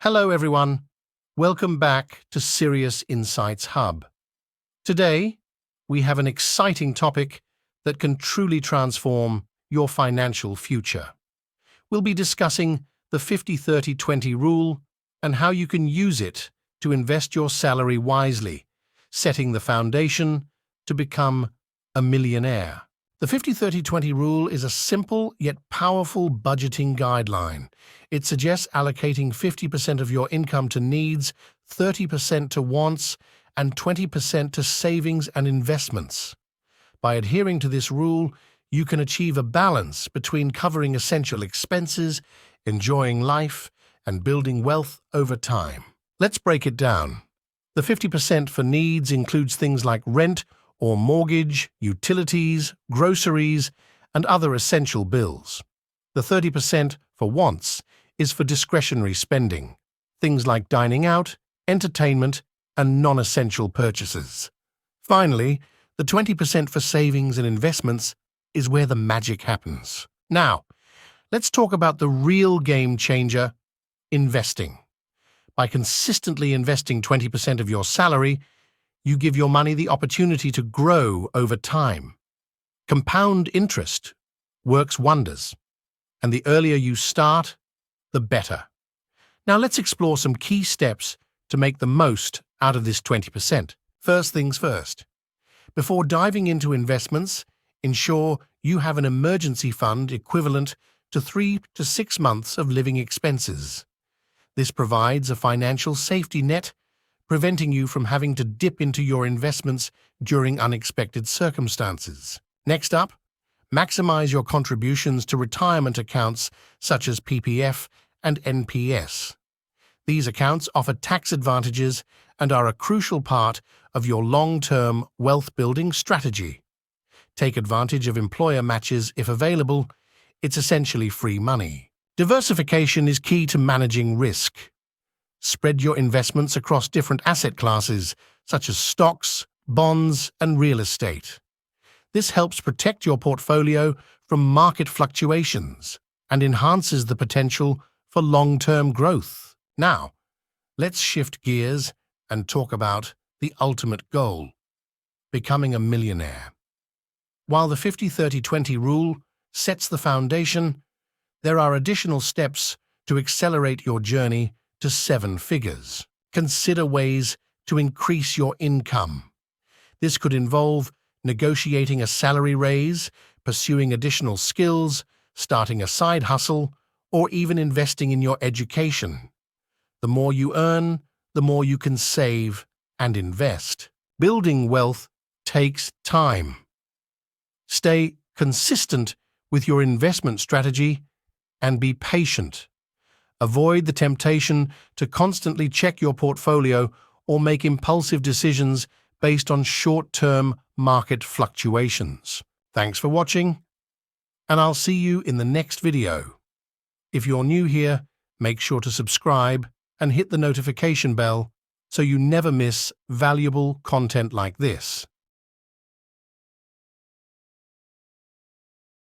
Hello everyone, welcome back to Serious Insights Hub. Today, we have an exciting topic that can truly transform your financial future. We'll be discussing the 50-30-20 rule and how you can use it to invest your salary wisely, setting the foundation to become a millionaire. The 50-30-20 rule is a simple yet powerful budgeting guideline. It suggests allocating 50% of your income to needs, 30% to wants, and 20% to savings and investments. By adhering to this rule, you can achieve a balance between covering essential expenses, enjoying life, and building wealth over time. Let's break it down. The 50% for needs includes things like rent or mortgage, utilities, groceries, and other essential bills. The 30% for wants is for discretionary spending, things like dining out, entertainment, and non-essential purchases. Finally, the 20% for savings and investments is where the magic happens. Now, let's talk about the real game changer, investing. By consistently investing 20% of your salary, you give your money the opportunity to grow over time. Compound interest works wonders, and the earlier you start, the better. Now let's explore some key steps to make the most out of this 20%. First things first. Before diving into investments, ensure you have an emergency fund equivalent to 3 to 6 months of living expenses. This provides a financial safety net, preventing you from having to dip into your investments during unexpected circumstances. Next up, maximize your contributions to retirement accounts such as PPF and NPS. These accounts offer tax advantages and are a crucial part of your long-term wealth-building strategy. Take advantage of employer matches if available. It's essentially free money. Diversification is key to managing risk. Spread your investments across different asset classes, such as stocks, bonds, and real estate. This helps protect your portfolio from market fluctuations and enhances the potential for long-term growth. Now, let's shift gears and talk about the ultimate goal, becoming a millionaire. While the 50-30-20 rule sets the foundation, there are additional steps to accelerate your journey to 7 figures. Consider ways to increase your income. This could involve negotiating a salary raise, pursuing additional skills, starting a side hustle, or even investing in your education. The more you earn, the more you can save and invest. Building wealth takes time. Stay consistent with your investment strategy and be patient. Avoid the temptation to constantly check your portfolio or make impulsive decisions based on short-term market fluctuations. Thanks for watching, and I'll see you in the next video. If you're new here, make sure to subscribe and hit the notification bell so you never miss valuable content like this.